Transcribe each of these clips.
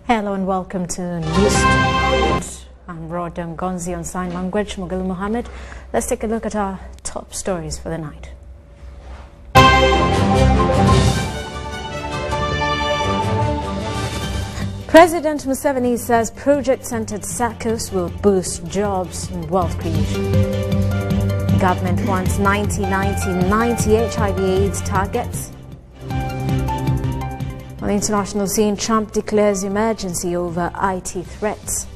Hello and welcome to News. I'm Rodam Gonzi on sign language, Mughal Mohammed. Let's take a look at our top stories for the night. President Museveni says project-centered SACCOs will boost jobs and wealth creation. Government wants 90-90-90 HIV/AIDS targets. On the international scene, Trump declares emergency over IT threats.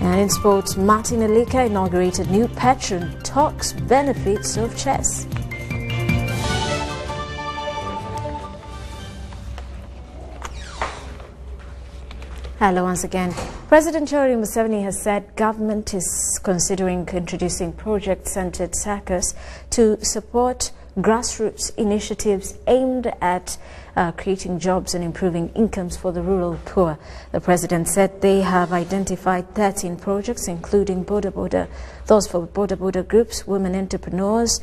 And in sports, Martin Alika inaugurated new patron, talks benefits of chess. Hello once again. President Yoweri Museveni has said government is considering introducing project-centered SACCOs to support grassroots initiatives aimed at creating jobs and improving incomes for the rural poor. The president said they have identified 13 projects, including those for border groups, women entrepreneurs,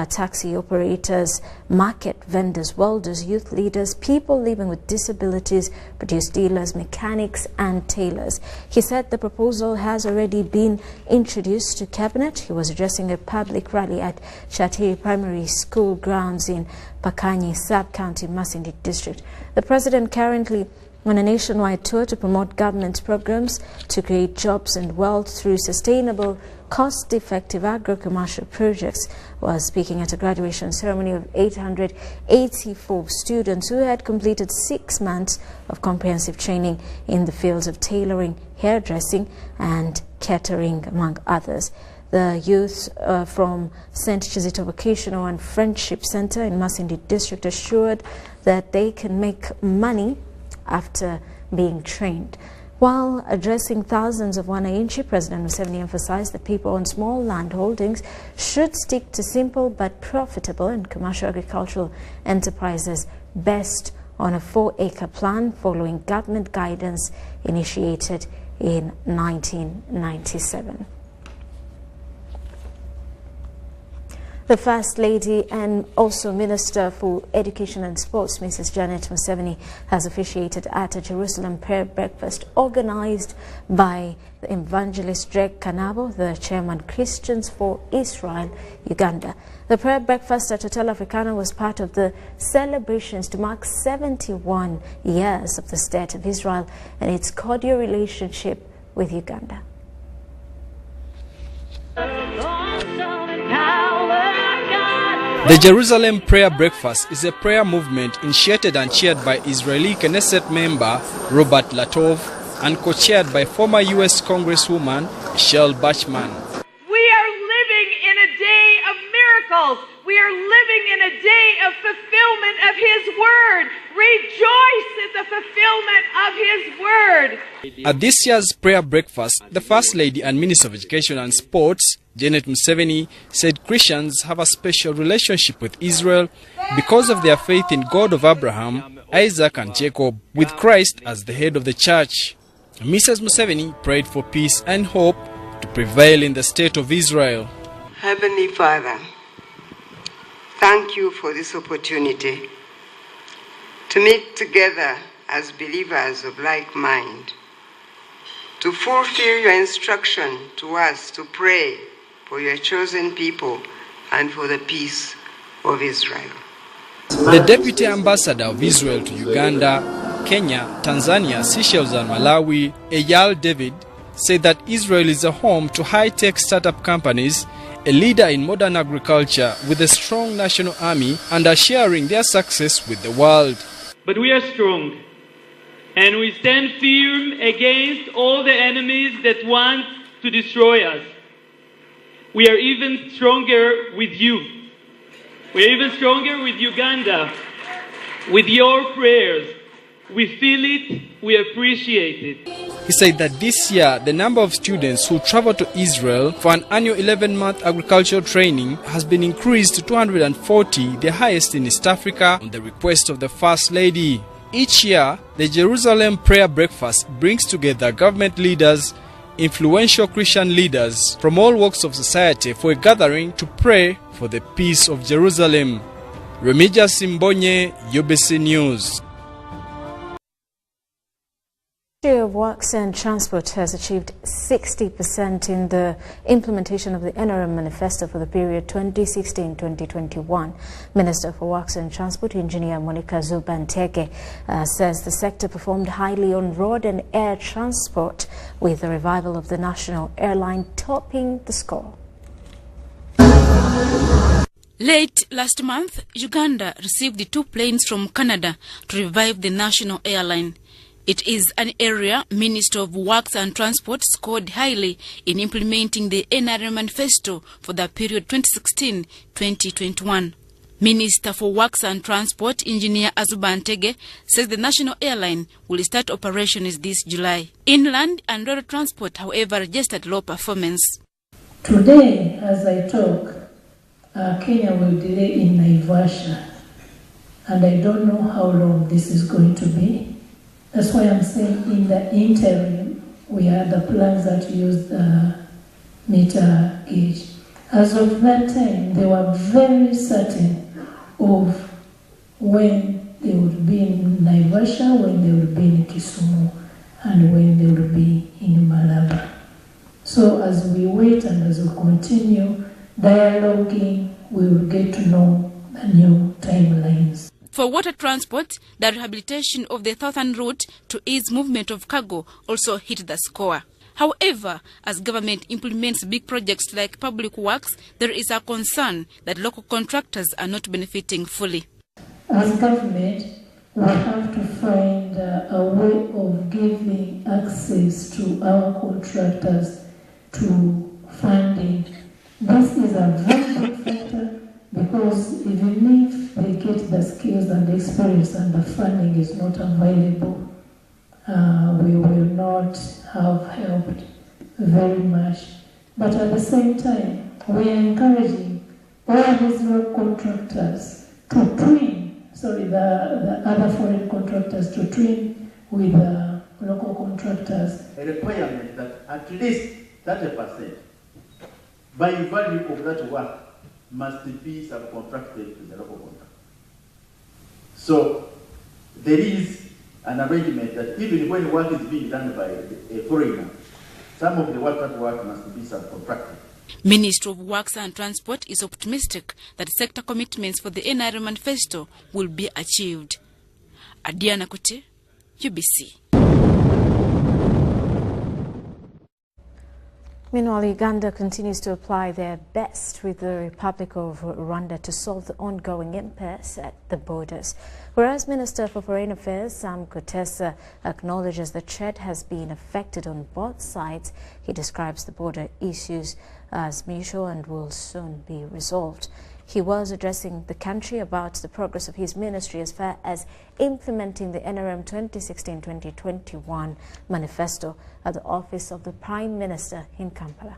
taxi operators, market vendors, welders, youth leaders, people living with disabilities, produce dealers, mechanics and tailors. He said the proposal has already been introduced to cabinet. He was addressing a public rally at Chatiri Primary School grounds in Pakanyi Sub-County, Masindi District. The president, currently on a nationwide tour to promote government's programs to create jobs and wealth through sustainable, cost-effective agro-commercial projects, was speaking at a graduation ceremony of 884 students who had completed 6 months of comprehensive training in the fields of tailoring, hairdressing and catering, among others. The youth from St. Chizito Vocational and Friendship Center in Masindi District assured that they can make money after being trained. While addressing thousands of wananchi, President Museveni emphasized that people on small land holdings should stick to simple but profitable and commercial agricultural enterprises based on a 4-acre plan following government guidance initiated in 1997. The First Lady and also Minister for Education and Sports, Mrs. Janet Museveni, has officiated at a Jerusalem prayer breakfast organized by the evangelist Greg Kanabo, the chairman Christians for Israel, Uganda. The prayer breakfast at Hotel Africana was part of the celebrations to mark 71 years of the State of Israel and its cordial relationship with Uganda. The Jerusalem Prayer Breakfast is a prayer movement initiated and chaired by Israeli Knesset member Robert Latov and co-chaired by former U.S. Congresswoman Michelle Bachmann. We are living in a day of miracles. We are living in a day of fulfillment of His Word. Rejoice at the fulfillment of His Word. At this year's prayer breakfast, the First Lady and Minister of Education and Sports, Janet Museveni, said Christians have a special relationship with Israel because of their faith in God of Abraham, Isaac and Jacob, with Christ as the head of the church. Mrs. Museveni prayed for peace and hope to prevail in the state of Israel. Heavenly Father, thank you for this opportunity to meet together as believers of like mind, to fulfill your instruction to us to pray for your chosen people and for the peace of Israel. The Deputy Ambassador of Israel to Uganda, Kenya, Tanzania, Seychelles and Malawi, Eyal David, said that Israel is a home to high-tech startup companies, a leader in modern agriculture with a strong national army, and are sharing their success with the world. But we are strong, and we stand firm against all the enemies that want to destroy us. We are even stronger with you. We are even stronger with Uganda, with your prayers. We feel it, we appreciate it. He said that this year, the number of students who travel to Israel for an annual 11-month agricultural training has been increased to 240, the highest in East Africa, on the request of the First Lady. Each year, the Jerusalem Prayer Breakfast brings together government leaders, influential Christian leaders from all walks of society for a gathering to pray for the peace of Jerusalem. Remija Simbonye, UBC News. The Ministry of Works and Transport has achieved 60% in the implementation of the NRM manifesto for the period 2016-2021. Minister for Works and Transport, Engineer Monica Zubantege, says the sector performed highly on road and air transport, with the revival of the national airline topping the score. Late last month, Uganda received the 2 planes from Canada to revive the national airline. It is an area Minister of Works and Transport scored highly in implementing the NRM manifesto for the period 2016-2021. Minister for Works and Transport, Engineer Azubantege, says the national airline will start operations this July. Inland and road transport, however, registered low performance. Today, as I talk, Kenya will delay in Naivasha, and I don't know how long this is going to be. That's why I'm saying in the interim, we had the plans that used the meter gauge. As of that time, they were very certain of when they would be in Naivasha, when they would be in Kisumu, and when they would be in Malaba. So as we wait and as we continue dialoguing, we will get to know the new timelines. For water transport, the rehabilitation of the southern route to ease movement of cargo also hit the score. However, as government implements big projects like public works, there is a concern that local contractors are not benefiting fully. As government, we have to find a way of giving access to our contractors to funding. This is a very big factor, because even if they get the skills and the experience and the funding is not available, we will not have helped very much. But at the same time, we are encouraging all these local contractors to twin, the other foreign contractors to twin with the local contractors. A requirement that at least 30% by value of that work must be subcontracted to the local contractor. So there is an arrangement that even when work is being done by a foreigner, some of the work must be subcontracted. Ministry of Works and Transport is optimistic that sector commitments for the NRM manifesto will be achieved. Adiana Kote, UBC. Meanwhile, Uganda continues to apply their best with the Republic of Rwanda to solve the ongoing impasse at the borders. Whereas Minister for Foreign Affairs Sam Kutesa acknowledges that trade has been affected on both sides, he describes the border issues as mutual and will soon be resolved. He was addressing the country about the progress of his ministry as far as implementing the NRM 2016-2021 manifesto at the office of the Prime Minister in Kampala.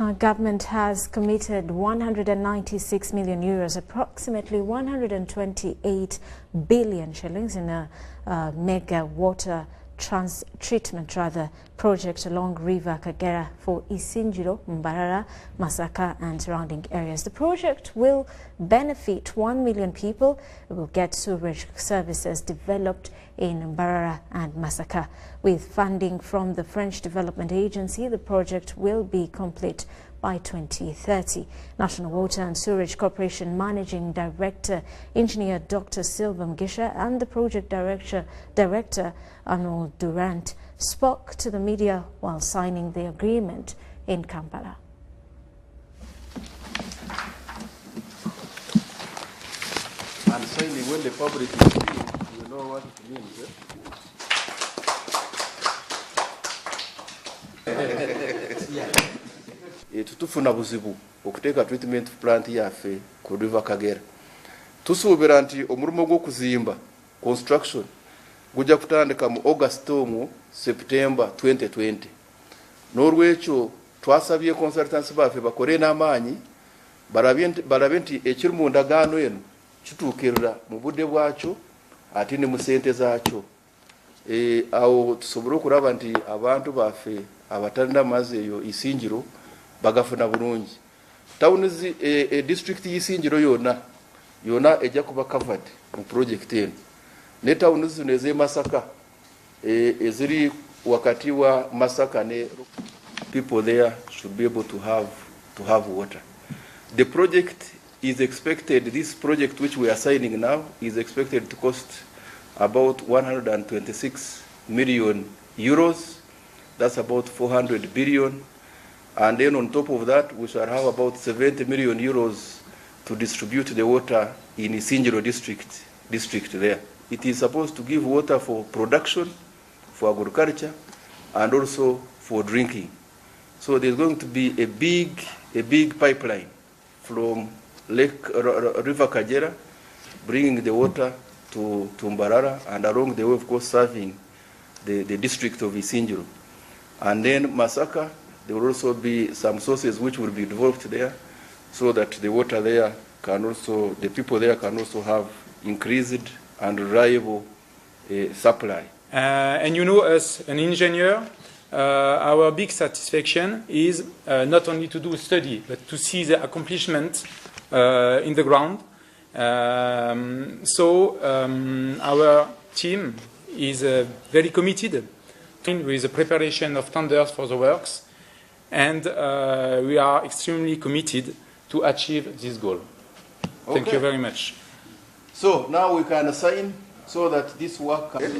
Our government has committed 196 million euros, approximately 128 billion shillings in a mega water treatment project along River Kagera for Isinjiro, Mbarara, Masaka and surrounding areas. The project will benefit 1 million people. It will get sewage services developed in Mbarara and Masaka. With funding from the French Development Agency, the project will be complete by 2030. National Water and Sewerage Corporation Managing Director, Engineer Dr. Silva Mgisha, and the Project Director Arnold Durant spoke to the media while signing the agreement in Kampala. And finally, when the public is seeing, you know what it means. Tutufuna buzibu okuteeka treatment plant yaffe ku River Kagera. Tusuubira nti omulimo gw'okuzimba construction gujja kutandika mu August omwo September 2020. N'olwekyo twasabye consultants baffe bakole n'amaanyi balabe nti ekiri mu ndagaano eno kituukirira mu budde bwakyo ate ne mu ssente zaakyo. Awo tusobole okulaba nti abantu baffe abatalina mazzi eyo Isinjiro bagafuna bulungi. Towns district y'Isinjiro yona ejja kuba covered mu project eno. Ne towns zino ez'e Masaka eziri wakati wa Masaka ne people there should be able to have water. The project is expected, this project which we are signing now is expected to cost about 126 million euros. That's about 400 billion. And then on top of that, we shall have about 70 million euros to distribute the water in Isinjiro district there. It is supposed to give water for production, for agriculture, and also for drinking. So there's going to be a big pipeline from River Kagera, bringing the water to Mbarara, and along the way, of course, serving the district of Isinjiro. And then Masaka, there will also be some sources which will be developed there, so that the water there can also, the people there can also have increased and reliable supply. And you know, as an engineer, our big satisfaction is not only to do a study, but to see the accomplishment in the ground. Our team is very committed with the preparation of tenders for the works, and we are extremely committed to achieve this goal. Okay. Thank you very much. So now we can sign so that this work can... Get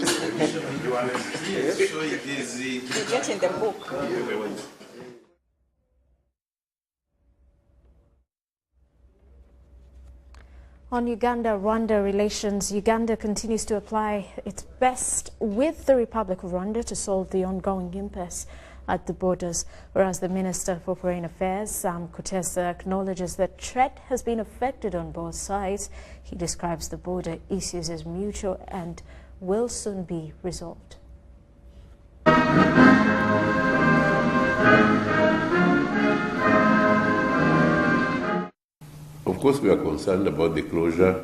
in the book. On Uganda-Rwanda relations, Uganda continues to apply its best with the Republic of Rwanda to solve the ongoing impasse at the borders, whereas the Minister for Foreign Affairs, Sam Kutesa, acknowledges that trade has been affected on both sides. He describes the border issues as mutual and will soon be resolved. Of course, we are concerned about the closure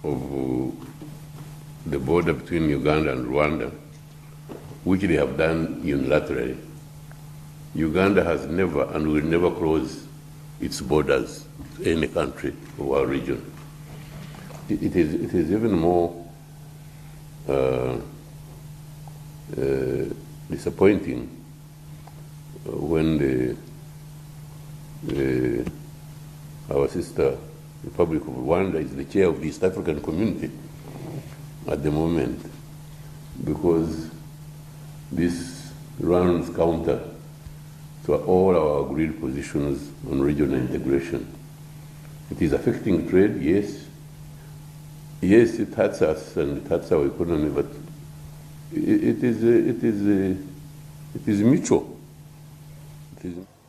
of the border between Uganda and Rwanda, which they have done unilaterally. Uganda has never and will never close its borders to any country or region. It is even more disappointing when our sister Republic of Rwanda is the chair of the East African Community at the moment, because this runs counter to all our agreed positions on regional integration. It is affecting trade, yes. Yes, it hurts us and it hurts our economy, but it is mutual.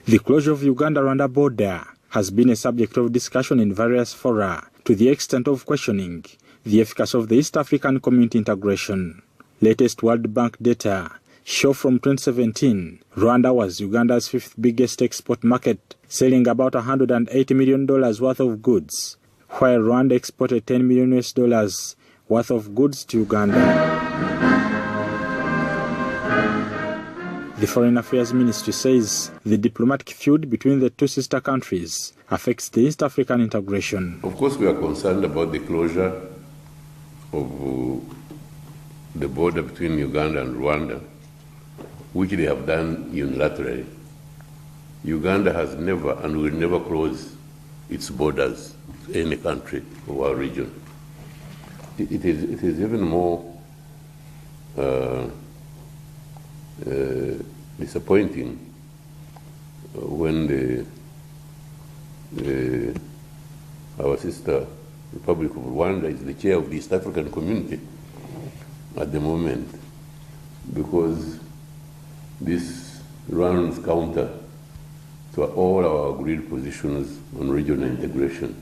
The closure of Uganda-Rwanda border has been a subject of discussion in various fora, to the extent of questioning the efficacy of the East African Community integration. Latest World Bank data show from 2017, Rwanda was Uganda's fifth biggest export market, selling about $180 million worth of goods, while Rwanda exported $10 million worth of goods to Uganda. The Foreign Affairs Ministry says the diplomatic feud between the two sister countries affects the East African integration. Of course, we are concerned about the closure of the border between Uganda and Rwanda, which they have done unilaterally. Uganda has never and will never close its borders to any country of our region. It is even more disappointing when our sister Republic of Rwanda is the chair of the East African community at the moment, because this runs counter to all our agreed positions on regional integration.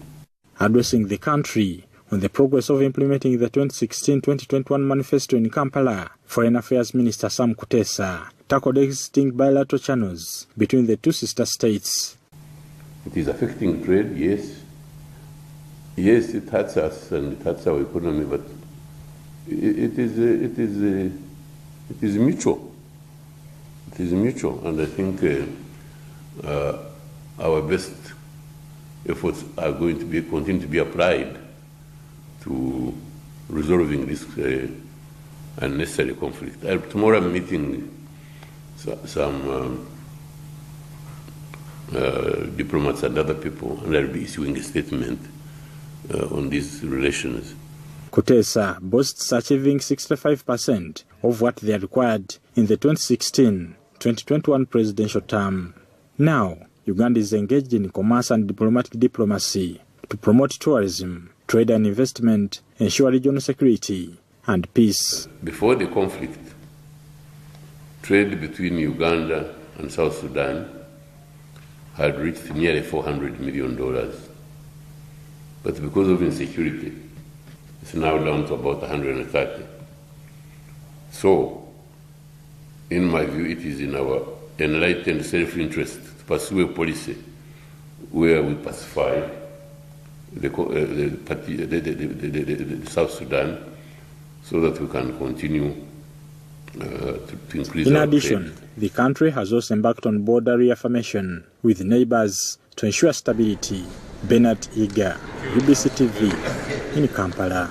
Addressing the country on the progress of implementing the 2016-2021 manifesto in Kampala, Foreign Affairs Minister Sam Kutesa tackled existing bilateral channels between the two sister states. It is affecting trade, yes. Yes, it hurts us and it hurts our economy, but it is mutual. It is mutual, and I think our best efforts are going to continue to be applied to resolving this unnecessary conflict. Tomorrow I'm meeting some diplomats and other people, and I'll be issuing a statement on these relations. Kutesa boasts achieving 65% of what they required in the 2016-2021 presidential term. Now, Uganda is engaged in commerce and diplomatic diplomacy to promote tourism, trade and investment, ensure regional security and peace. Before the conflict, trade between Uganda and South Sudan had reached nearly $400 million. But because of insecurity, it's now down to about 130. So, in my view, it is in our enlightened self-interest to pursue a policy where we pacify the South Sudan so that we can continue to increase. In our addition, trade. the country has also embarked on border reaffirmation with neighbors to ensure stability. Bernard Iga, UBC TV, in Kampala.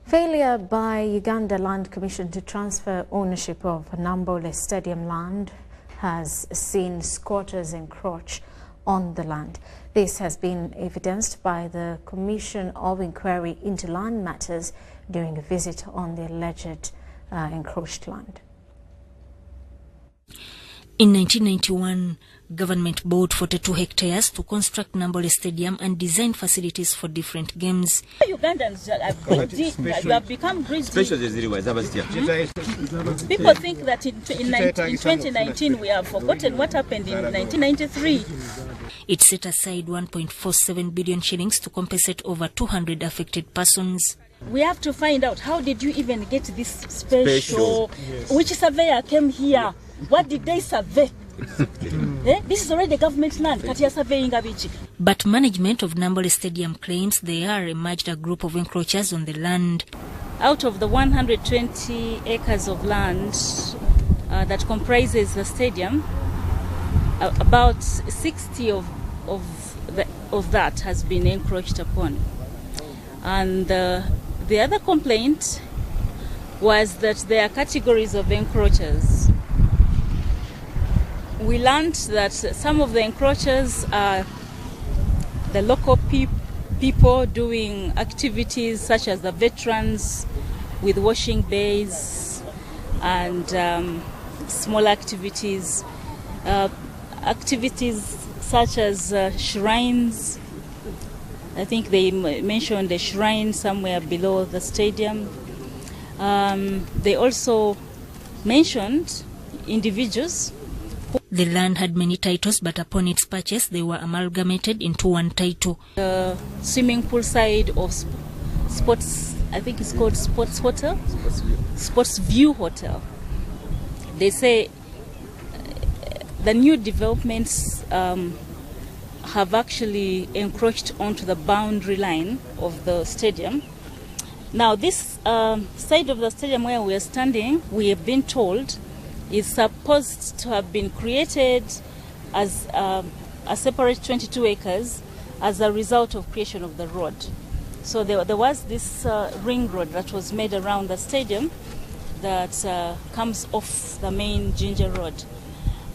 Failure by Uganda Land Commission to transfer ownership of Nambole Stadium land has seen squatters encroach on the land. This has been evidenced by the Commission of Inquiry into Land Matters during a visit on the alleged encroached land. In 1991, government bought 42 hectares to construct Nambole Stadium and design facilities for different games. Ugandans have become greedy. People think that in 2019 we have forgotten what happened in 1993. It set aside 1.47 billion shillings to compensate over 200 affected persons. We have to find out, how did you even get this special? Yes. Which surveyor came here? What did they survey? This is already government land. But management of Nambole Stadium claims there emerged a group of encroachers on the land. Out of the 120 acres of land that comprises the stadium, about 60 of that has been encroached upon. And the other complaint was that there are categories of encroachers. We learned that some of the encroachers are the local people doing activities such as the veterans with washing bays and small activities. Activities such as shrines. I think they mentioned a shrine somewhere below the stadium. They also mentioned individuals. The land had many titles, but upon its purchase, they were amalgamated into one title. The swimming pool side of sports I think it's called Sports Hotel, Sports View Hotel. They say the new developments have actually encroached onto the boundary line of the stadium. Now this side of the stadium where we are standing, we have been told, is supposed to have been created as a separate 22 acres as a result of creation of the road. So there was this ring road that was made around the stadium that comes off the main Ginger Road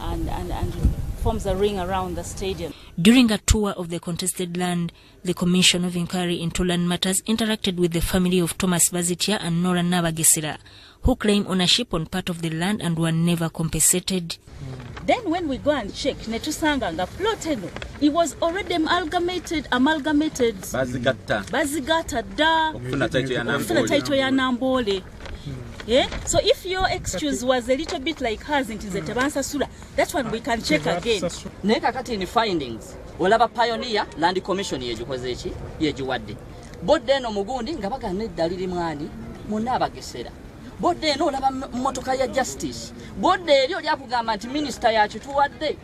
and forms a ring around the stadium. During a tour of the contested land, the Commission of Inquiry into Land Matters interacted with the family of Thomas Bazitia and Nora Nabagesera, who claim ownership on part of the land and were never compensated. Then when we go and check, netusanga nga plot eno, it was already amalgamated bazigata da okufuna title ya Nambole. Yeah? So if your excuse was a little bit like hers in Tebansasula, that one we can check again. Neka kati ni findings, olaba Pioneer Land Commission yejukozechi yejuwadde. Bodde eno mugundi nga bagane dalili mwani Munabagesera. Bodde eno olaba motoka ya Justice. Bodde eryo lyakugamba nti minister yakituwadde.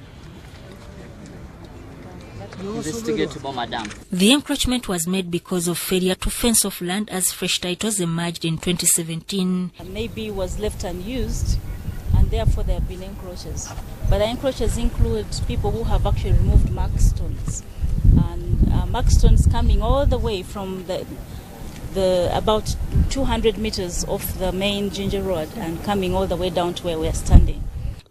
The encroachment was made because of failure to fence off land as fresh titles emerged in 2017. Maybe it was left unused and therefore there have been encroaches. But the encroaches include people who have actually removed mark stones. And mark stones coming all the way from the about 200 meters off the main Ginger Road and coming all the way down to where we are standing.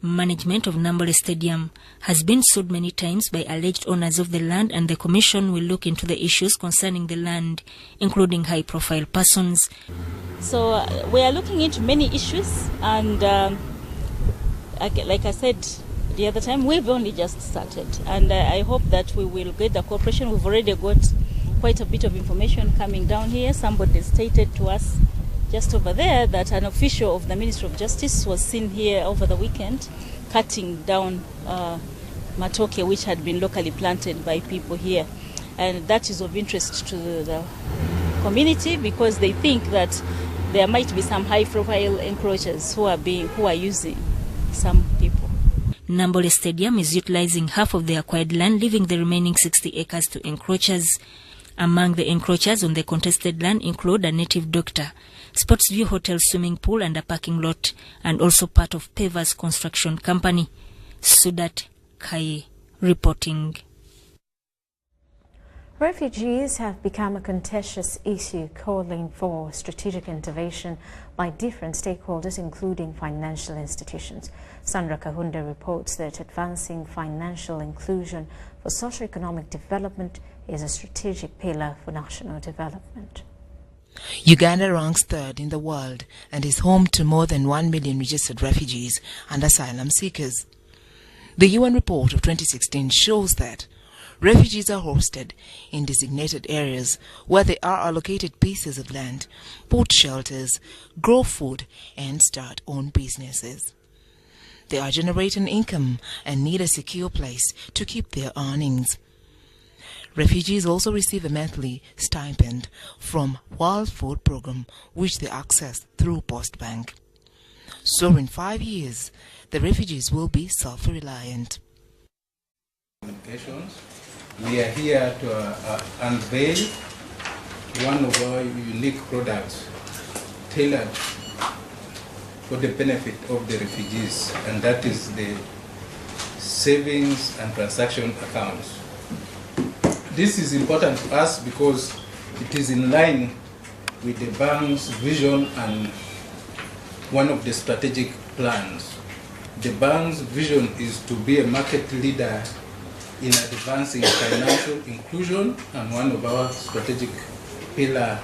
Management of Nambole Stadium has been sued many times by alleged owners of the land, and the Commission will look into the issues concerning the land, including high-profile persons. So we are looking into many issues, and like I said the other time, we've only just started, and I hope that we will get the cooperation. We've already got quite a bit of information coming down here. Somebody stated to us just over there that an official of the Ministry of Justice was seen here over the weekend cutting down matoke which had been locally planted by people here, and that is of interest to the community because they think that there might be some high-profile encroachers who are using some people. Nambole Stadium is utilizing half of the acquired land, leaving the remaining 60 acres to encroachers. Among the encroachers on the contested land include a native doctor, Sports View Hotel swimming pool and a parking lot, and also part of Pavers Construction Company. Sudat Kaye reporting. Refugees have become a contentious issue, calling for strategic intervention by different stakeholders, including financial institutions. Sandra Kahunda reports that advancing financial inclusion for socio-economic development is a strategic pillar for national development. Uganda ranks third in the world and is home to more than 1 million registered refugees and asylum seekers. The UN report of 2016 shows that refugees are hosted in designated areas where they are allocated pieces of land, put shelters, grow food, and start own businesses. They are generating income and need a secure place to keep their earnings. Refugees also receive a monthly stipend from World Food Programme, which they access through Post Bank. So in 5 years, the refugees will be self-reliant. We are here to unveil one of our unique products tailored for the benefit of the refugees, and that is the savings and transaction accounts. This is important to us because it is in line with the bank's vision and one of the strategic plans. The bank's vision is to be a market leader in advancing financial inclusion, and one of our strategic pillars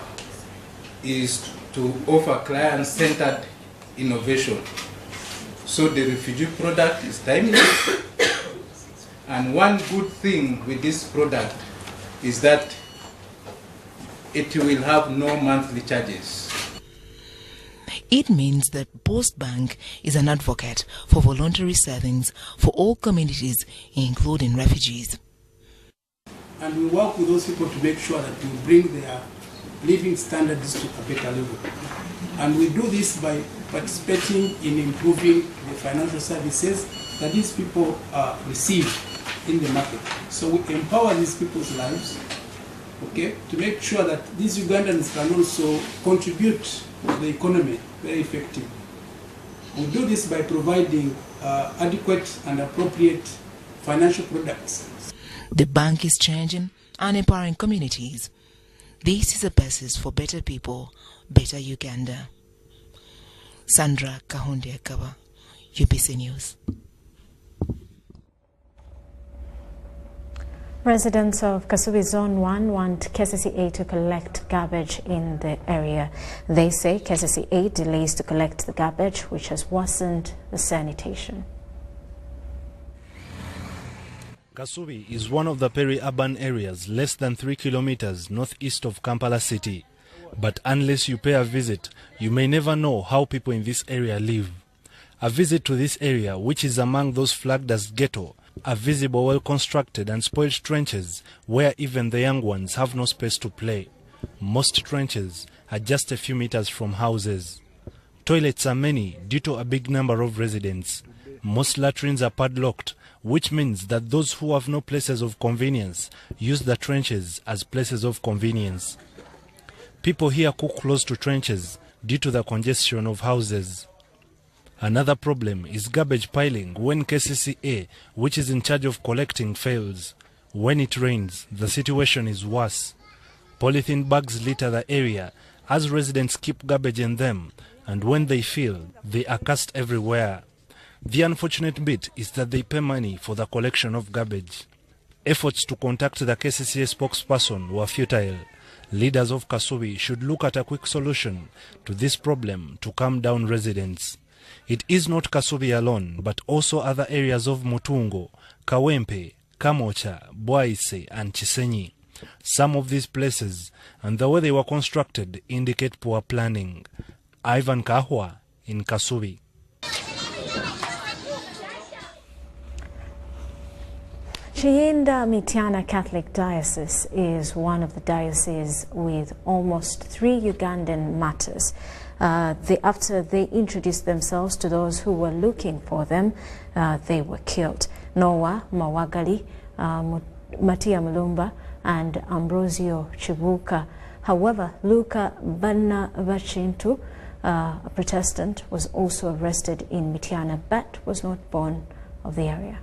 is to offer client-centered innovation. So the refugee product is timeless, and one good thing with this product is that it will have no monthly charges. It means that Post Bank is an advocate for voluntary savings for all communities, including refugees. And we work with those people to make sure that we bring their living standards to a better level. And we do this by participating in improving the financial services that these people receive in the market. So we empower these people's lives, okay, to make sure that these Ugandans can also contribute to the economy very effectively. We do this by providing adequate and appropriate financial products. The bank is changing and empowering communities. This is a basis for better people, better Uganda. Sandra Kahunde Akaba, UBC News. Residents of Kasubi Zone 1 want KCCA to collect garbage in the area. They say KCCA delays to collect the garbage, which has worsened the sanitation. Kasubi is one of the peri-urban areas less than 3 kilometers northeast of Kampala city. But unless you pay a visit, you may never know how people in this area live. A visit to this area, which is among those flagged as ghetto, are visible well-constructed and spoiled trenches where even the young ones have no space to play. Most trenches are just a few meters from houses. Toilets are many due to a big number of residents. Most latrines are padlocked, which means that those who have no places of convenience use the trenches as places of convenience. People here cook close to trenches due to the congestion of houses. Another problem is garbage piling when KCCA, which is in charge of collecting, fails. When it rains, the situation is worse. Polythene bags litter the area as residents keep garbage in them, and when they fill, they are cast everywhere. The unfortunate bit is that they pay money for the collection of garbage. Efforts to contact the KCCA spokesperson were futile. Leaders of Kasubi should look at a quick solution to this problem to calm down residents. It is not Kasubi alone, but also other areas of Mutungo, Kawempe, Kamocha, Bwaise, and Chisenyi. Some of these places and the way they were constructed indicate poor planning. Ivan Kahwa in Kasubi. Chienda Mityana Catholic Diocese is one of the dioceses with almost 3 Ugandan martyrs. After they introduced themselves to those who were looking for them, they were killed. Noah Mawagali, Matia Mulumba, and Ambrosio Chibuka. However, Luca Banavachintu, a Protestant, was also arrested in Mityana but was not born of the area.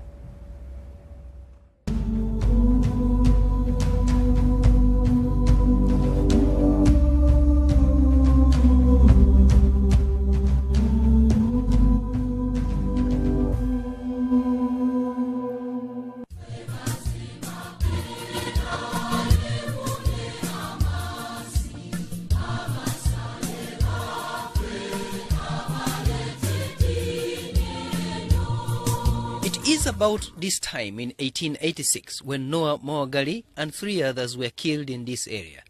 About this time in 1886 when Noah Mawagali and 3 others were killed in this area.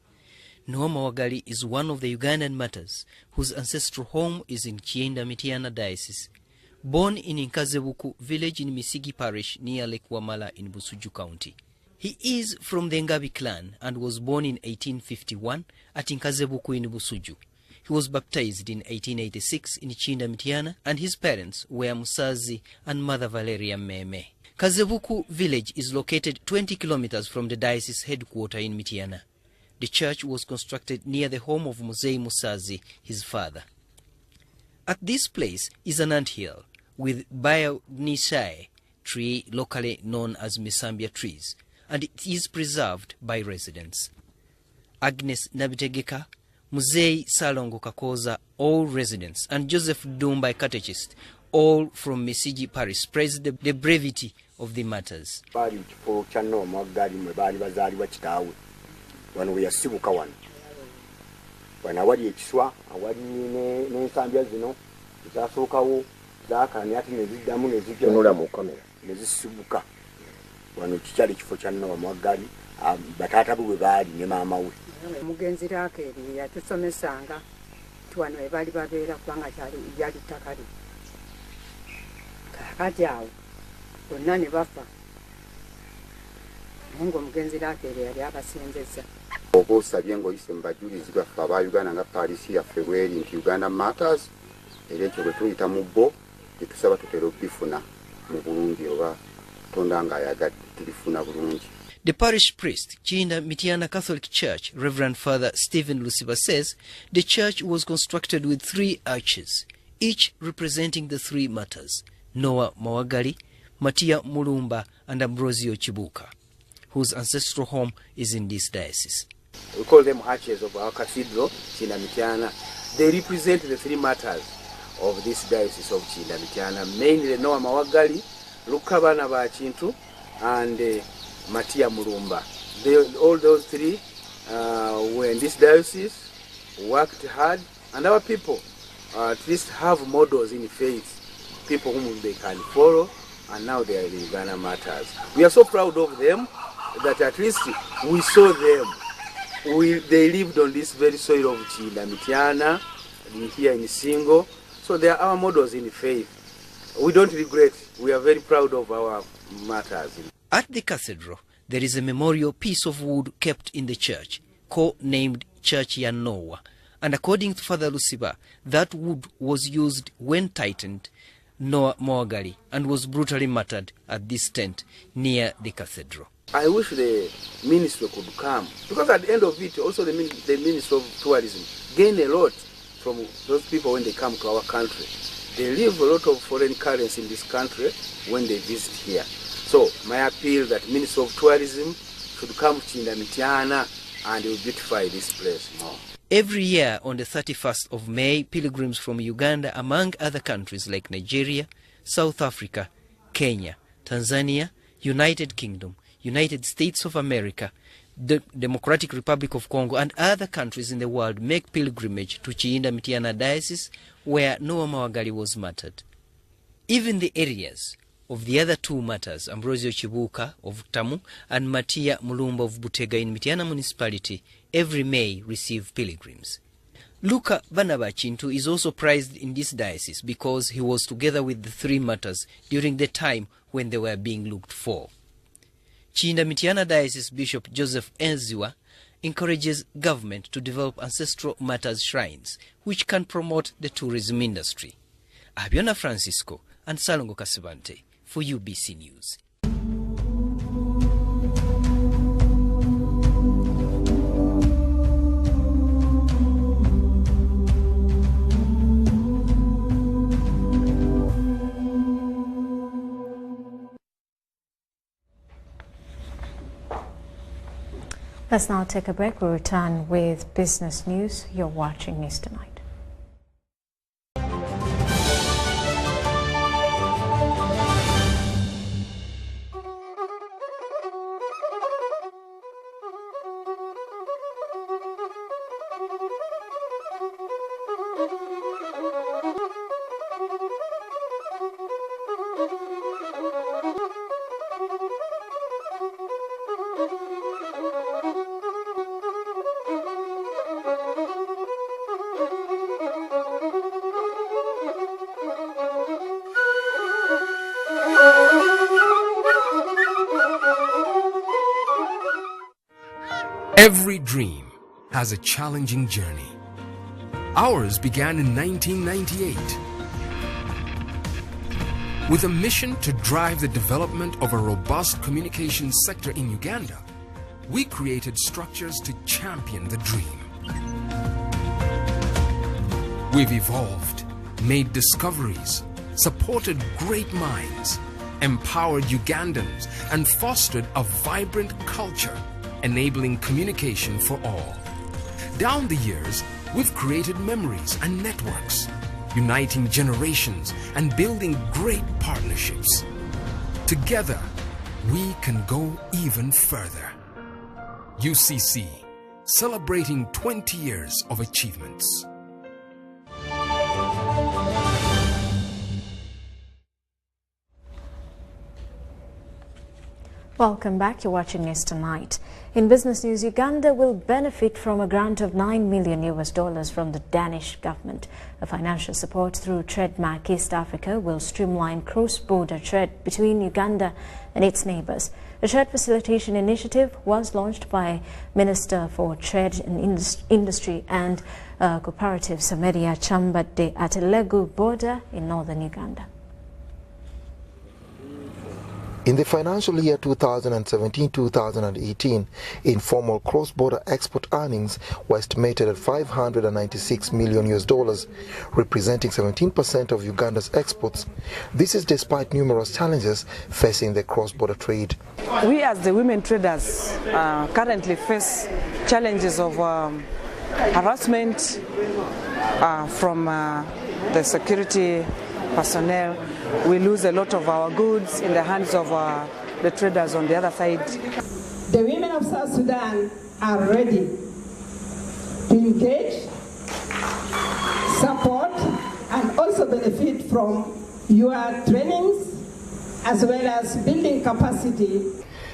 Noah Mawagali is one of the Ugandan martyrs whose ancestral home is in Chienda Mityana Diocese. Born in Nkazebuku village in Misigi Parish near Lake Wamala in Busuju County. He is from the Ngabi clan and was born in 1851 at Nkazebuku in Busuju. He was baptized in 1886 in Chienda Mityana, and his parents were Musazi and Mother Valeria Meme. Kazebuku village is located 20 kilometers from the diocese headquarters in Mityana. The church was constructed near the home of Muzei Musazi, his father. At this place is an anthill with Biognisae tree locally known as Misambia trees, and it is preserved by residents. Agnes Nabitegeka, Muzei Salongo Kakoza, all residents, and Joseph Dumba, catechist, all from Misigi Parish, praise the brevity of the matters. Mugenzi lake yatusomesanga tuwano ebali babeera kubanga yali ttaka lye kakati awo bonna ne bafa naye ng'omugenzi lake yali abasenzeza Obosabye ngoyise mbajulizi baffe aba Uganda nga Paris yaffe bweri nti Uganda matters era ekyo bwe tuyita mu bbo tetusaba tutera okubifuna mu bulungi oba Tonda nga ayagadde tulifuna bulungi. The parish priest, Chinda Mitiana Catholic Church, Reverend Father Stephen Lusiba, says the church was constructed with 3 arches, each representing the 3 martyrs, Noah Mawagali, Matia Mulumba, and Ambrosio Chibuka, whose ancestral home is in this diocese. We call them arches of our cathedral, Chinda Mitiana. They represent the 3 martyrs of this diocese of Chinda Mitiana, mainly Noah Mawagali, Lukabana Bachintu, and Matia Mulumba. All those 3 were in this diocese, worked hard, and our people at least have models in faith, people whom they can follow, and now they are the Uganda martyrs. We are so proud of them that at least we saw them. They lived on this very soil of Chinda Mitiana, here in Singo, so they are our models in faith. We don't regret. We are very proud of our martyrs. At the cathedral, there is a memorial piece of wood kept in the church, co-named Church ya Noah, and according to Father Lusiba, that wood was used when tightened Noah Mawagali and was brutally martyred at this tent near the cathedral. I wish the ministry could come, because at the end of it, also the Ministry of Tourism gain a lot from those people when they come to our country. They leave a lot of foreign currency in this country when they visit here. So my appeal that Ministry of Tourism should come to Chinda Mitiana and will beautify this place more. Every year on the 31st of May, pilgrims from Uganda, among other countries like Nigeria, South Africa, Kenya, Tanzania, United Kingdom, United States of America, the Democratic Republic of Congo, and other countries in the world make pilgrimage to Chinda Mitiana Diocese, where Noah Mawagali was martyred. Even the areas of the other 2 martyrs, Ambrosio Chibuka of Tamu and Matia Mulumba of Butega in Mitiana Municipality, every May receive pilgrims. Luka Vanabachintu is also prized in this diocese because he was together with the 3 martyrs during the time when they were being looked for. Chinda Mitiana Diocese Bishop Joseph Enziwa encourages government to develop ancestral martyrs shrines, which can promote the tourism industry. Abiona Francisco and Salongo Kasibante for UBC News. Let's now take a break. We'll return with business news. You're watching News Tonight. Every dream has a challenging journey. Ours began in 1998 with a mission to drive the development of a robust communications sector in Uganda. We created structures to champion the dream. We've evolved, made discoveries, supported great minds, empowered Ugandans, and fostered a vibrant culture enabling communication for all. Down the years, we've created memories and networks, uniting generations and building great partnerships. Together, we can go even further. UCC, celebrating 20 years of achievements. Welcome back. You're watching News Tonight. In business news, Uganda will benefit from a grant of $9 million from the Danish government. A financial support through Trademark East Africa will streamline cross-border trade between Uganda and its neighbors. The trade facilitation initiative was launched by Minister for Trade and Industry and Cooperatives Sameria Chambade at Elegu border in northern Uganda. In the financial year 2017-2018, informal cross-border export earnings were estimated at $596 million, representing 17% of Uganda's exports. This is despite numerous challenges facing the cross-border trade. We as the women traders currently face challenges of harassment from the security personnel. We lose a lot of our goods in the hands of the traders on the other side. The women of South Sudan are ready to engage, support, and also benefit from your trainings as well as building capacity.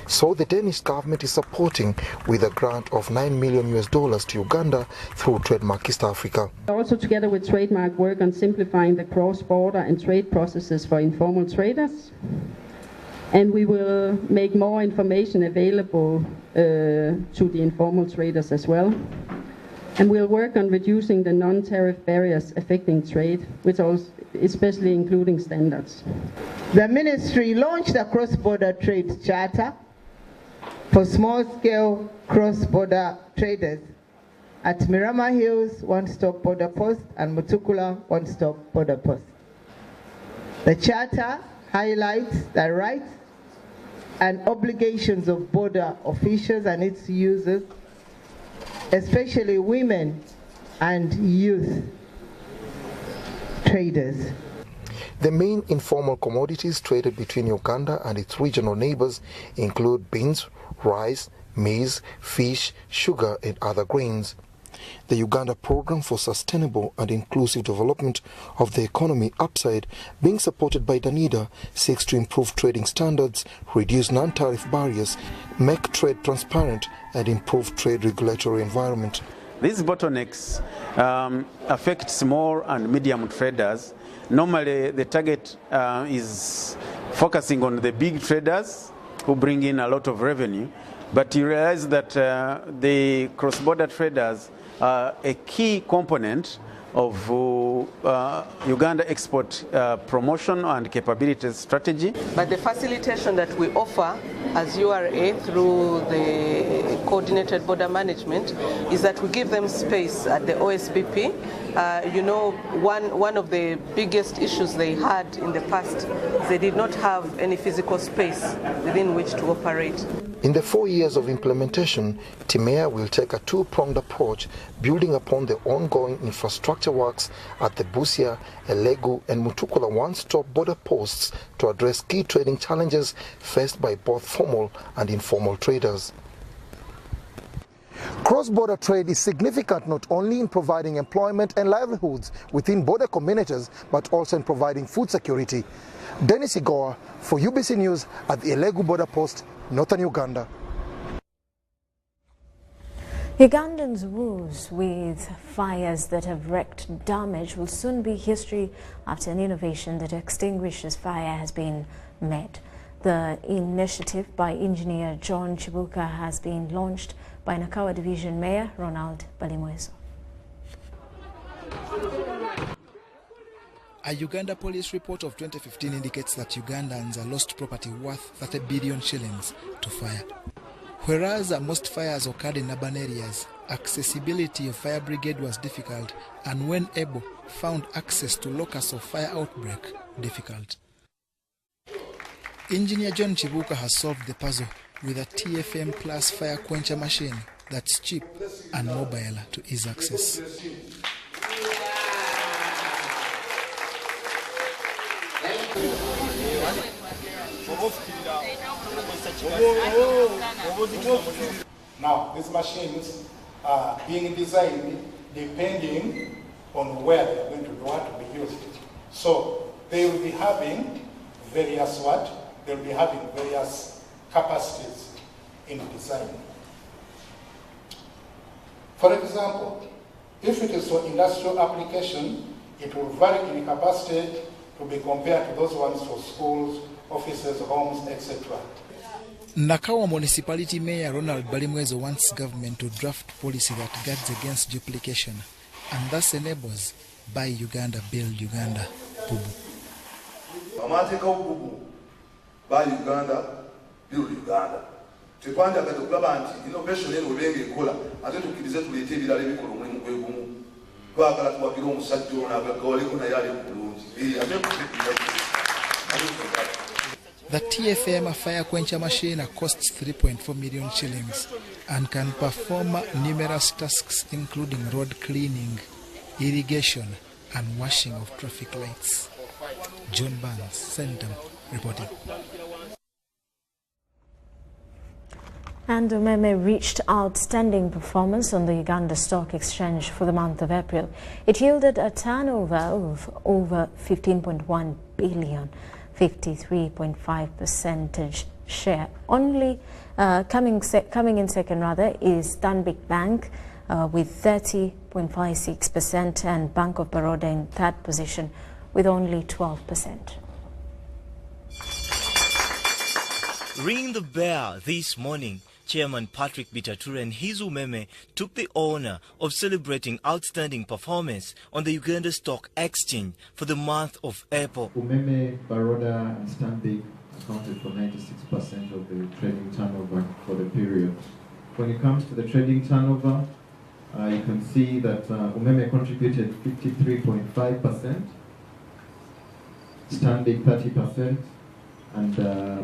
So the Danish government is supporting with a grant of $9 million to Uganda through Trademark East Africa. Also together with Trademark work on simplifying the cross-border and trade processes for informal traders. And we will make more information available to the informal traders as well. And we'll work on reducing the non-tariff barriers affecting trade, which also especially including standards. The ministry launched a cross-border trade charter for small-scale cross-border traders at Mirama Hills One-Stop Border Post and Mutukula One-Stop Border Post. The charter highlights the rights and obligations of border officials and its users, especially women and youth traders. The main informal commodities traded between Uganda and its regional neighbors include beans, rice, maize, fish, sugar, and other grains. The Uganda Program for Sustainable and Inclusive Development of the Economy UPSIDE, being supported by DANIDA, seeks to improve trading standards, reduce non-tariff barriers, make trade transparent, and improve trade regulatory environment. These bottlenecks affect small and medium traders. Normally, the target is focusing on the big traders who bring in a lot of revenue, but you realize that the cross-border traders are a key component of Uganda export promotion and capabilities strategy. But the facilitation that we offer as URA through the coordinated border management is that we give them space at the OSBP. You know, one of the biggest issues they had in the past, they did not have any physical space within which to operate. In the 4 years of implementation, Timea will take a two-pronged approach, building upon the ongoing infrastructure works at the Busia, Elegu and Mutukula one-stop border posts to address key trading challenges faced by both formal and informal traders. Cross-border trade is significant not only in providing employment and livelihoods within border communities, but also in providing food security. Dennis Igoa for UBC News at the Elegu border post, northern Uganda. Ugandans' woes with fires that have wreaked damage will soon be history after an innovation that extinguishes fire has been made. The initiative by engineer John Chibuka has been launched by Nakawa Division Mayor Ronald Balimweso. A Uganda police report of 2015 indicates that Ugandans are lost property worth 30 billion shillings to fire. Whereas most fires occurred in urban areas, accessibility of fire brigade was difficult, and when able, found access to locus of fire outbreak difficult. Engineer John Chibuka has solved the puzzle with a TFM Plus fire quencher machine that's cheap and mobile to ease access. Now, these machines are being designed depending on where they are going to want to be used. So they will be having various various capacities in design. For example, if it is for industrial application, it will vary in capacity to be compared to those ones for schools, offices, homes, etc. Nakawa Municipality Mayor Ronald Balimwezo wants government to draft policy that guards against duplication and thus enables Buy Uganda, Build Uganda, Bubu. Buy Uganda, Build Uganda. Tekwanja kati kulaba nti innovation eno benge ekola ate tukirize tulete ebirala ebikola omulimu gwe gumu twagala tuwagira omusajja ono agagawaleko naye ali bulungi The TFM fire quencher machine costs 3.4 million shillings and can perform numerous tasks including road cleaning, irrigation and washing of traffic lights. John Barnes, Centum, reporting. And UMEME reached outstanding performance on the Uganda Stock Exchange for the month of April. It yielded a turnover of over 15.1 billion, 53.5% share. Only coming in second is Stanbic Bank with 30.56% and Bank of Baroda in third position with only 12%. Ringing the bell this morning, Chairman Patrick Bitature and his UMEME took the honor of celebrating outstanding performance on the Uganda Stock Exchange for the month of April. UMEME, Baroda and Stanbic accounted for 96% of the trading turnover for the period. When it comes to the trading turnover, you can see that UMEME contributed 53.5%, Stanbic 30%, and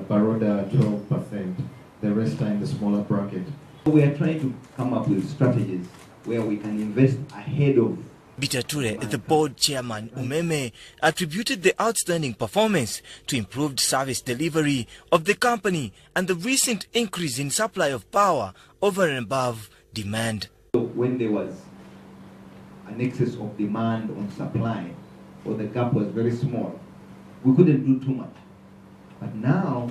Baroda 12%. The rest are in the smaller bracket. We are trying to come up with strategies where we can invest ahead of. Bitature, the board chairman, UMEME, attributed the outstanding performance to improved service delivery of the company and the recent increase in supply of power over and above demand. When there was an excess of demand on supply, or the gap was very small, we couldn't do too much. But now,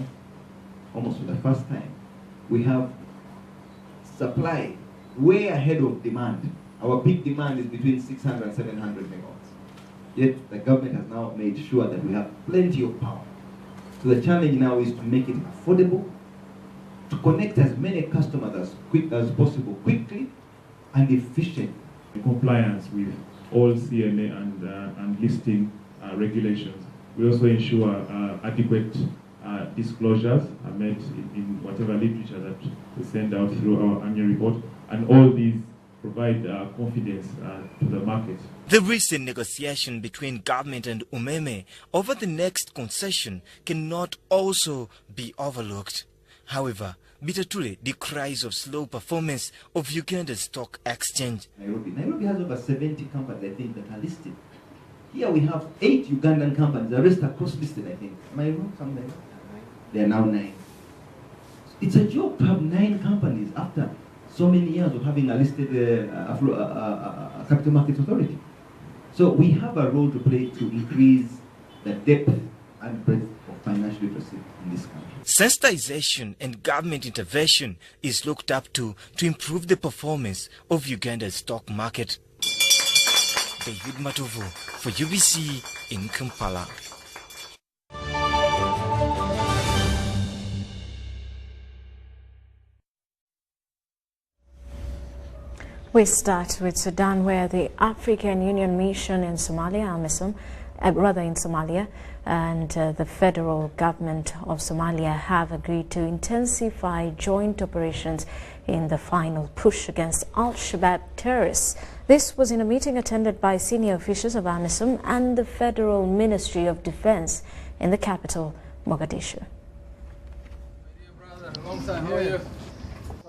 almost for the first time, we have supply way ahead of demand. Our peak demand is between 600 and 700 megawatts. Yet the government has now made sure that we have plenty of power. So the challenge now is to make it affordable, to connect as many customers as possible, quickly and efficiently. In compliance with all CMA and listing regulations, we also ensure adequate disclosures are made in whatever literature that we send out through our annual report, and all these provide confidence to the market. The recent negotiation between government and UMEME over the next concession cannot also be overlooked. However, Bitature decries of slow performance of Uganda's stock exchange. Nairobi has over 70 companies, I think, that are listed. Here we have 8 Ugandan companies, the rest are cross-listed, I think. Am I wrong somewhere? They are now 9. It's a joke to have 9 companies after so many years of having a listed capital markets authority. So we have a role to play to increase the depth and breadth of financial literacy in this country. Sensitization and government intervention is looked up to improve the performance of Uganda's stock market. David Matovu for UBC in Kampala. We start with Sudan, where the African Union mission in Somalia, in Somalia, and the federal government of Somalia have agreed to intensify joint operations in the final push against Al-Shabaab terrorists. This was in a meeting attended by senior officials of AMISOM and the Federal Ministry of Defense in the capital, Mogadishu.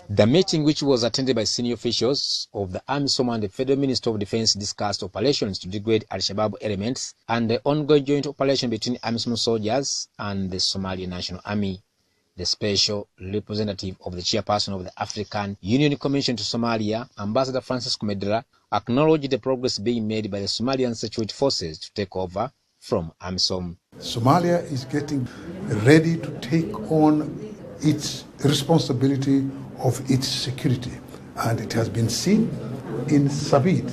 The meeting, which was attended by senior officials of the AMISOM and the Federal Ministry of Defense, discussed operations to degrade Al-Shabaab elements and the ongoing joint operation between AMISOM soldiers and the Somali National Army. The special representative of the chairperson of the African Union Commission to Somalia, Ambassador Francis Kumedra, acknowledged the progress being made by the Somalian security forces to take over from AMISOM. Somalia is getting ready to take on its responsibility of its security. And it has been seen in Sabit,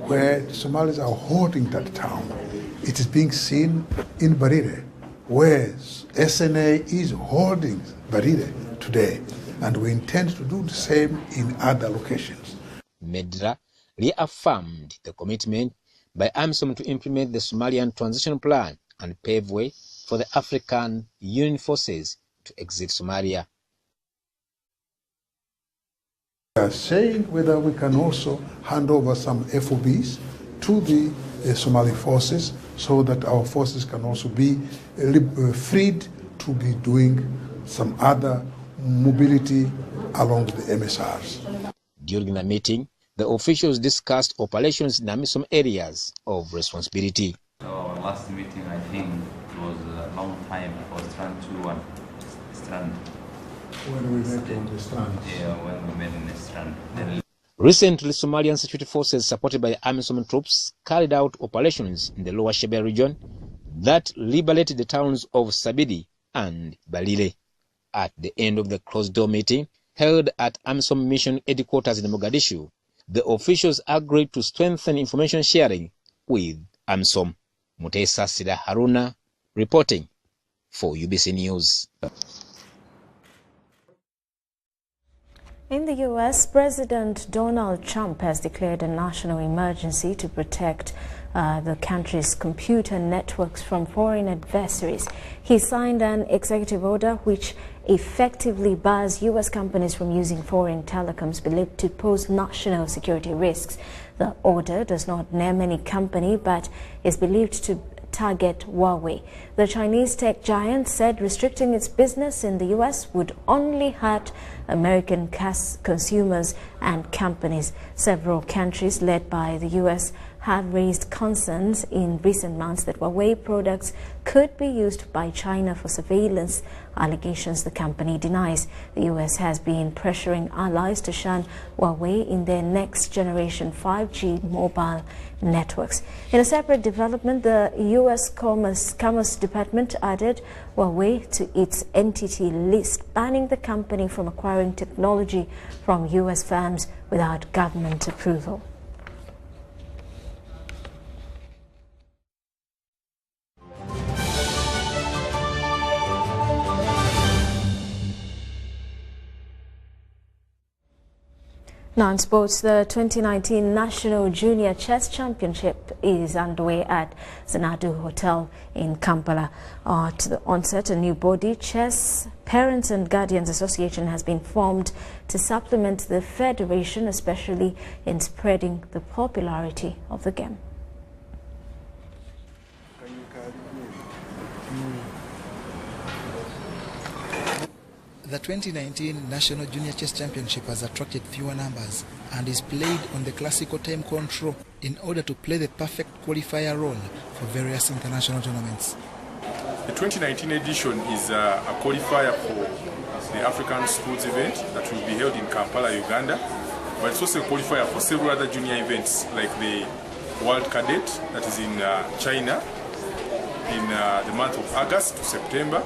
where the Somalis are holding that town. It is being seen in Barire, where SNA is holding Barire today. And we intend to do the same in other locations. Medra reaffirmed the commitment by AMISOM to implement the Somalian Transition Plan and pave way for the African Union forces to exit Somalia. We are saying whether we can also hand over some FOBs to the Somali forces so that our forces can also be freed to be doing some other mobility along the MSRs. During the meeting, the officials discussed operations in AMISOM areas of responsibility. Our last meeting, I think, it was a long time. It was Strand 2 and Strand. When we met on the Strand. Yeah, when we met in the Strand. Recently, Somalian security forces supported by AMISOM troops carried out operations in the Lower Shebelle region that liberated the towns of Sabidi and Balile. At the end of the closed-door meeting held at AMISOM mission headquarters in Mogadishu, the officials agreed to strengthen information sharing with AMISOM. Mutesa Sida Haruna reporting for UBC News. In the U.S., President Donald Trump has declared a national emergency to protect the country's computer networks from foreign adversaries. He signed an executive order which effectively bars U.S. companies from using foreign telecoms believed to pose national security risks. The order does not name any company but is believed to target Huawei. The Chinese tech giant said restricting its business in the U.S. would only hurt American consumers and companies. Several countries led by the U.S. have raised concerns in recent months that Huawei products could be used by China for surveillance, allegations the company denies. The U.S. has been pressuring allies to shun Huawei in their next generation 5G mobile networks. In a separate development, the U.S. Commerce Department added Huawei to its entity list, banning the company from acquiring technology from U.S. firms without government approval. Now in sports, the 2019 National Junior Chess Championship is underway at Xanadu Hotel in Kampala. To the onset, a new body, Chess Parents and Guardians Association, has been formed to supplement the federation, especially in spreading the popularity of the game. The 2019 National Junior Chess Championship has attracted fewer numbers and is played on the classical time control in order to play the perfect qualifier role for various international tournaments. The 2019 edition is a qualifier for the African Schools event that will be held in Kampala, Uganda, but it's also a qualifier for several other junior events like the World Cadet that is in China in the month of August to September.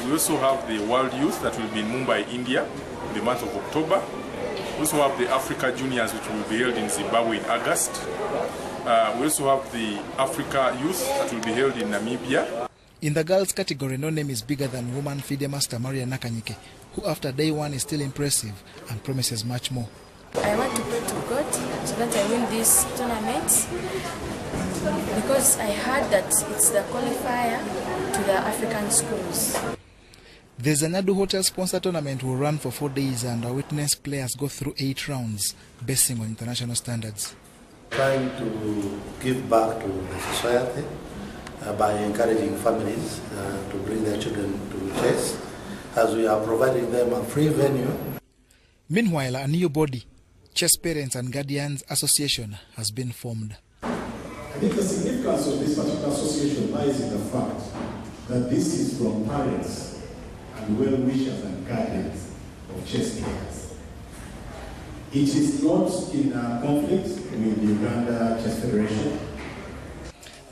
We also have the World Youth that will be in Mumbai, India in the month of October. We also have the Africa Juniors which will be held in Zimbabwe in August. We also have the Africa Youth that will be held in Namibia. In the girls category, no name is bigger than woman FIDE master Maria Nakanyike, who after day one is still impressive and promises much more. I want to pray to God so that I win this tournament because I heard that it's the qualifier to the African schools. The Xanadu Hotel sponsor tournament will run for 4 days and our witness players go through 8 rounds, basing on international standards. Trying to give back to the society by encouraging families to bring their children to chess, as we are providing them a free venue. Meanwhile, a new body, Chess Parents and Guardians Association, has been formed. I think the significance of this particular association lies in the fact that this is from parents and well-wishers and guardians of chess players. It is not in conflict with the Uganda Chess Federation.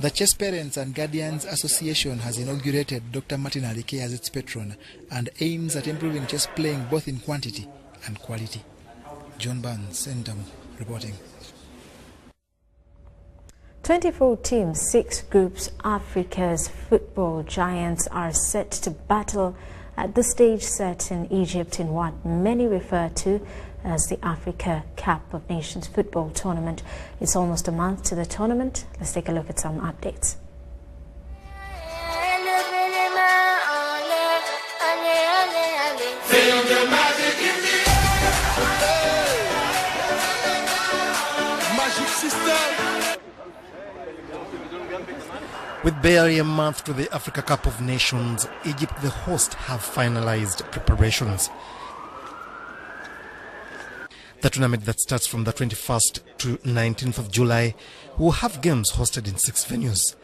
The Chess Parents and Guardians Association has inaugurated Dr. Martin Alike as its patron and aims at improving chess playing both in quantity and quality. John Barnes, Sentamu, reporting. 24 teams, 6 groups, Africa's football giants are set to battle at the stage set in Egypt in what many refer to as the Africa Cup of Nations football tournament. It's almost a month to the tournament. Let's take a look at some updates. With barely a month to the Africa Cup of Nations, Egypt, the host, have finalized preparations. The tournament that starts from the 21st to 19th of July will have games hosted in 6 venues.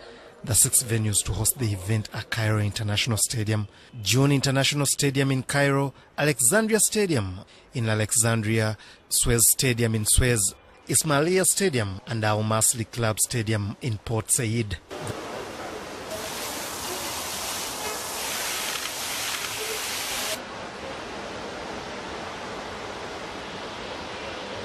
The 6 venues to host the event are Cairo International Stadium, June International Stadium in Cairo, Alexandria Stadium in Alexandria, Suez Stadium in Suez, Ismailia Stadium and Al Masli Club Stadium in Port Said.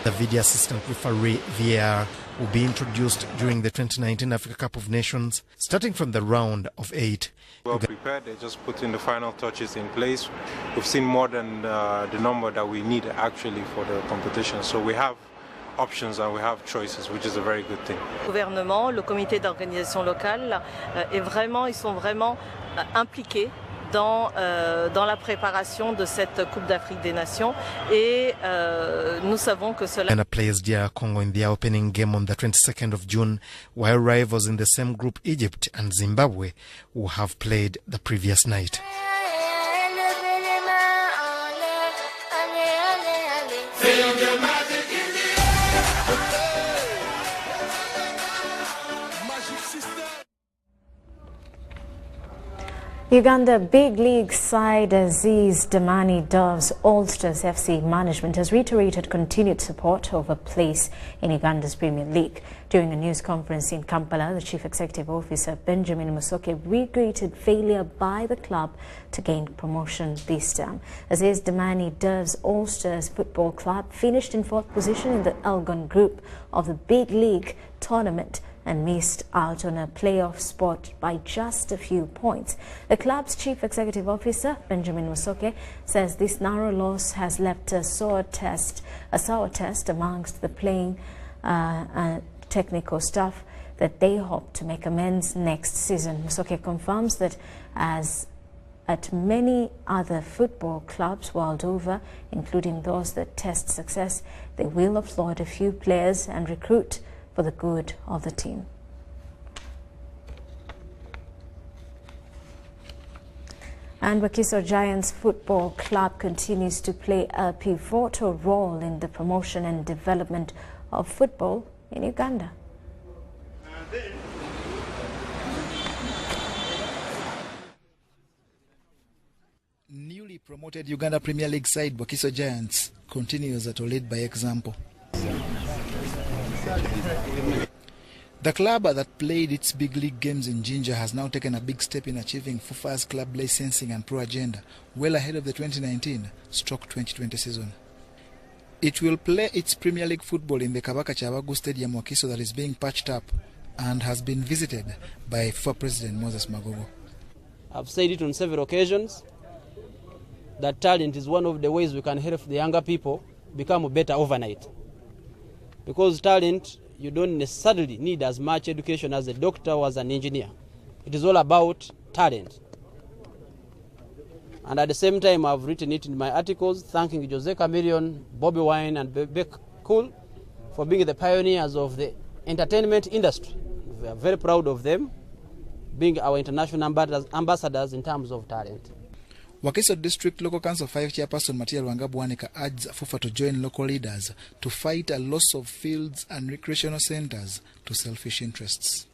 The video assistant referee VAR will be introduced during the 2019 Africa Cup of Nations, starting from the round of 8. Well prepared, they just put in the final touches in place. We've seen more than the number that we need actually for the competition. So we have options and we have choices, which is a very good thing. Le gouvernement, le comité d'organisation locale, ils sont vraiment impliqués dans la préparation de cette Coupe d'Afrique des Nations et nous savons que cela... Ghana plays DR Congo in the opening game on the 22nd of June, while rivals in the same group, Egypt and Zimbabwe, who have played the previous night. Uganda Big League side Aziz Damani Dove's Ulsters FC management has reiterated continued support of a place in Uganda's Premier League. During a news conference in Kampala, the Chief Executive Officer Benjamin Musoke regretted failure by the club to gain promotion this term. Aziz Damani Dove's Ulsters Football Club finished in 4th position in the Elgon Group of the Big League tournament and missed out on a playoff spot by just a few points. The club's chief executive officer, Benjamin Musoke, says this narrow loss has left a sour taste amongst the playing technical staff that they hope to make amends next season. Musoke confirms that as at many other football clubs world over, including those that test success, they will offload a few players and recruit for the good of the team. And Wakiso Giants Football Club continues to play a pivotal role in the promotion and development of football in Uganda. Newly promoted Uganda Premier League side Wakiso Giants continues to lead by example. The club that played its big league games in Jinja has now taken a big step in achieving FUFA's club licensing and pro agenda, well ahead of the 2019/2020 season. It will play its Premier League football in the Kabaka Chabagu Stadium Wakiso that is being patched up and has been visited by FUFA President Moses Magogo. I've said it on several occasions that talent is one of the ways we can help the younger people become better overnight. Because talent, you don't necessarily need as much education as a doctor or as an engineer. It is all about talent. And at the same time, I've written it in my articles, thanking Jose Chameleon, Bobby Wine, and Beck Cool for being the pioneers of the entertainment industry. We are very proud of them being our international ambassadors in terms of talent. Wakiso District Local Council 5 Chairperson Matiel Wangabuaneka urges FUFA to join local leaders to fight a loss of fields and recreational centers to selfish interests.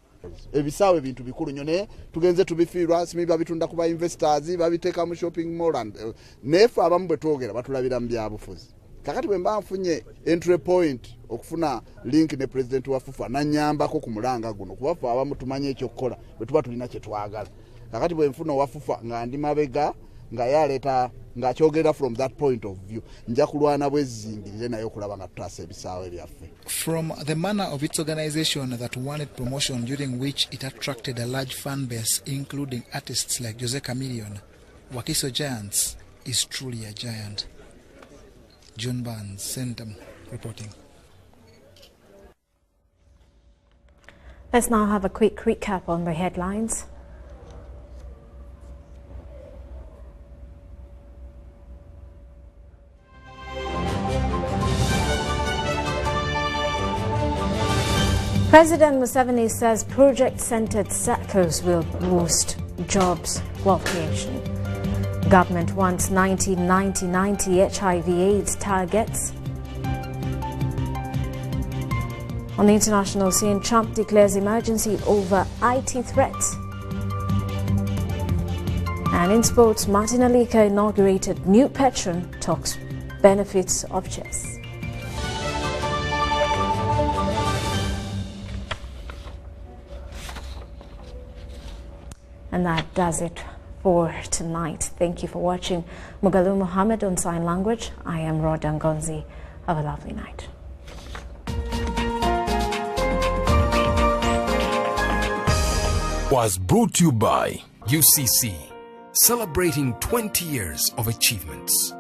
Ebisawe bintu bikulu nyone tugenze tubifiirwa simi babitunda kuba investors babiteka mu shopping mall and nefu abamu bwe twogera batulabira mu byabufuzi kakati bwe mba nfunye entry point okufuna link ne president wa FUFA nanyambako ku mulanga guno kuba ffe abamu tumanye ekyokukola bwe tuba tulina kye twagala kakati bwe nfuna wa FUFA nga ndi mabega nga yaleeta ng'akyogera from that point of view nja kulwana bwezingirire naye okulaba nga tutaasa ebisaawe ebyaffe. From the manner of its organization that wanted promotion during which it attracted a large fan base including artists like Jose Chameleone, Wakiso Giants is truly a giant. John Barnes, Centum, reporting. Let's now have a quick recap on the headlines. President Museveni says project-centered sectors will boost jobs, wealth creation. Government wants 90-90-90 HIV/AIDS targets. On the international scene, Trump declares emergency over IT threats. And in sports, Martin Alika inaugurated new patron, talks benefits of chess. And that does it for tonight. Thank you for watching. Mugalu Muhammad on Sign Language. I am Roda Ngonzi. Have a lovely night. Was brought to you by UCC, celebrating 20 years of achievements.